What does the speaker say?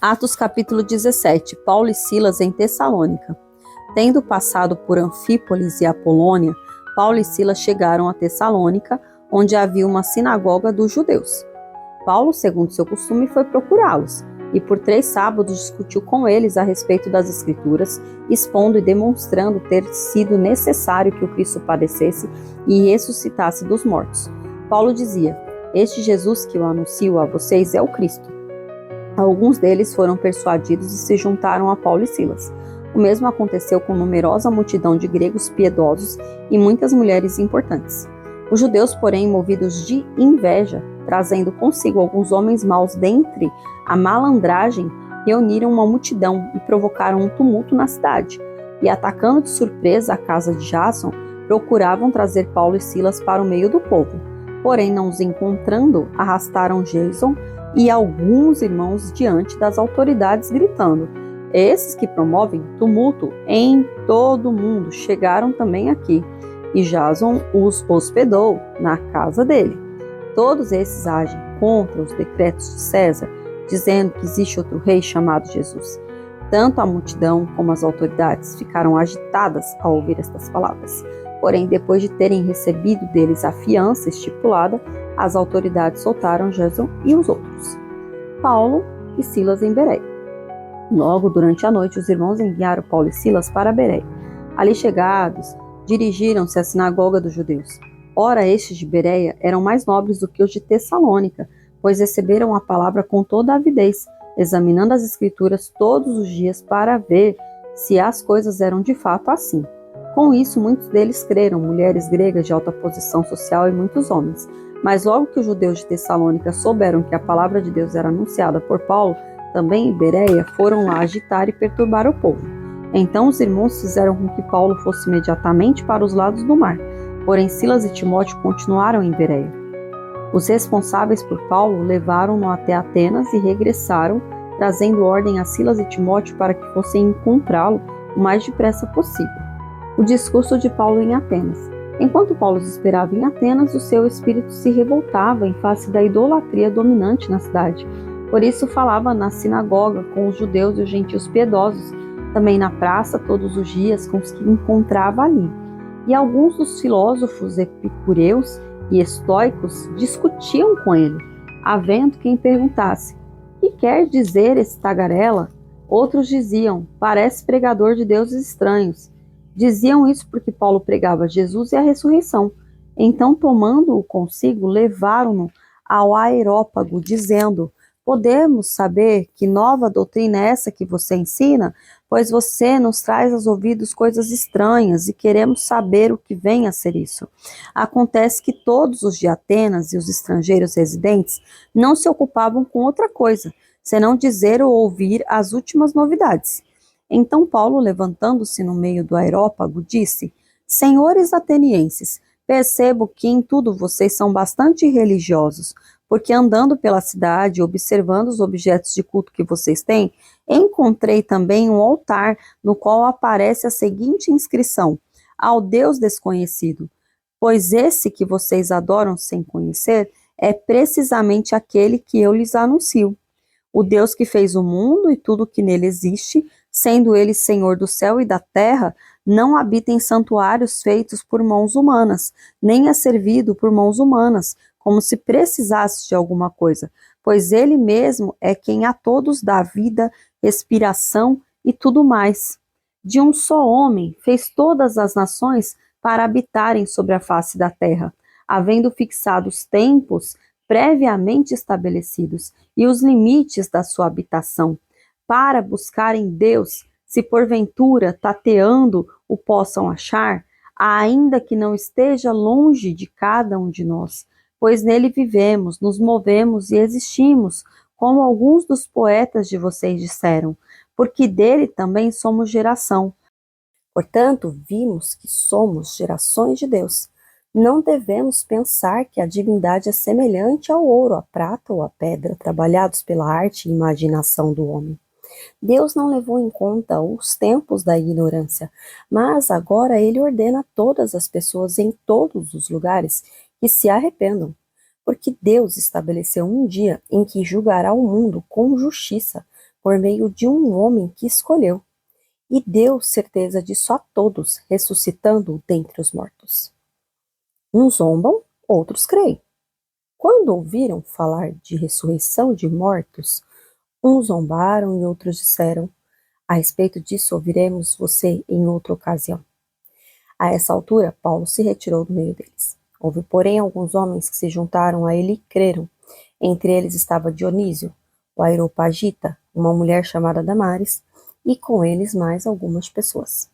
Atos capítulo 17. Paulo e Silas em Tessalônica. Tendo passado por Anfípolis e Apolônia, Paulo e Silas chegaram a Tessalônica, onde havia uma sinagoga dos judeus. Paulo, segundo seu costume, foi procurá-los, e por 3 sábados discutiu com eles a respeito das Escrituras, expondo e demonstrando ter sido necessário que o Cristo padecesse e ressuscitasse dos mortos. Paulo dizia: "Este Jesus que eu anuncio a vocês é o Cristo." Alguns deles foram persuadidos e se juntaram a Paulo e Silas. O mesmo aconteceu com numerosa multidão de gregos piedosos e muitas mulheres importantes. Os judeus, porém, movidos de inveja, trazendo consigo alguns homens maus dentre a malandragem, reuniram uma multidão e provocaram um tumulto na cidade. E, atacando de surpresa a casa de Jason, procuravam trazer Paulo e Silas para o meio do povo. Porém, não os encontrando, arrastaram Jason e alguns irmãos diante das autoridades, gritando: "Esses que promovem tumulto em todo o mundo chegaram também aqui." E Jason os hospedou na casa dele. Todos esses agem contra os decretos de César, dizendo que existe outro rei chamado Jesus. Tanto a multidão como as autoridades ficaram agitadas ao ouvir estas palavras. Porém, depois de terem recebido deles a fiança estipulada, as autoridades soltaram Jason e os outros. Paulo e Silas em Bereia. Logo durante a noite, os irmãos enviaram Paulo e Silas para Bereia. Ali chegados, dirigiram-se à sinagoga dos judeus. Ora, estes de Bereia eram mais nobres do que os de Tessalônica, pois receberam a palavra com toda a avidez, examinando as Escrituras todos os dias para ver se as coisas eram de fato assim. Com isso, muitos deles creram, mulheres gregas de alta posição social e muitos homens. Mas logo que os judeus de Tessalônica souberam que a palavra de Deus era anunciada por Paulo, também em Bereia, foram lá agitar e perturbar o povo. Então os irmãos fizeram com que Paulo fosse imediatamente para os lados do mar. Porém, Silas e Timóteo continuaram em Bereia. Os responsáveis por Paulo levaram-no até Atenas e regressaram, trazendo ordem a Silas e Timóteo para que fossem encontrá-lo o mais depressa possível. O discurso de Paulo em Atenas. Enquanto Paulo esperava em Atenas, o seu espírito se revoltava em face da idolatria dominante na cidade. Por isso falava na sinagoga com os judeus e os gentios piedosos, também na praça todos os dias com os que encontrava ali. E alguns dos filósofos epicureus e estoicos discutiam com ele, havendo quem perguntasse: "Que quer dizer esse tagarela?" Outros diziam: "Parece pregador de deuses estranhos." Diziam isso porque Paulo pregava Jesus e a ressurreição. Então, tomando-o consigo, levaram-no ao Areópago, dizendo: "Podemos saber que nova doutrina é essa que você ensina? Pois você nos traz aos ouvidos coisas estranhas e queremos saber o que vem a ser isso." Acontece que todos os de Atenas e os estrangeiros residentes não se ocupavam com outra coisa, senão dizer ou ouvir as últimas novidades. Então Paulo, levantando-se no meio do Areópago, disse: "Senhores atenienses, percebo que em tudo vocês são bastante religiosos, porque andando pela cidade, observando os objetos de culto que vocês têm, encontrei também um altar no qual aparece a seguinte inscrição: ao Deus desconhecido. Pois esse que vocês adoram sem conhecer é precisamente aquele que eu lhes anuncio. O Deus que fez o mundo e tudo que nele existe, sendo ele Senhor do céu e da terra, não habita em santuários feitos por mãos humanas, nem é servido por mãos humanas, como se precisasse de alguma coisa, pois ele mesmo é quem a todos dá vida, respiração e tudo mais. De um só homem fez todas as nações para habitarem sobre a face da terra, havendo fixado os tempos previamente estabelecidos e os limites da sua habitação, para buscarem Deus, se porventura tateando o possam achar, ainda que não esteja longe de cada um de nós, pois nele vivemos, nos movemos e existimos, como alguns dos poetas de vocês disseram, porque dele também somos geração. Portanto, vimos que somos gerações de Deus. Não devemos pensar que a divindade é semelhante ao ouro, à prata ou à pedra, trabalhados pela arte e imaginação do homem. Deus não levou em conta os tempos da ignorância, mas agora ele ordena a todas as pessoas em todos os lugares que se arrependam, porque Deus estabeleceu um dia em que julgará o mundo com justiça, por meio de um homem que escolheu, e deu certeza disso a todos, ressuscitando-o dentre os mortos. Uns zombam, outros creem. Quando ouviram falar de ressurreição de mortos, uns zombaram e outros disseram: a respeito disso ouviremos você em outra ocasião. A essa altura, Paulo se retirou do meio deles. Houve, porém, alguns homens que se juntaram a ele e creram. Entre eles estava Dionísio, o Areopagita, uma mulher chamada Damaris, e com eles mais algumas pessoas.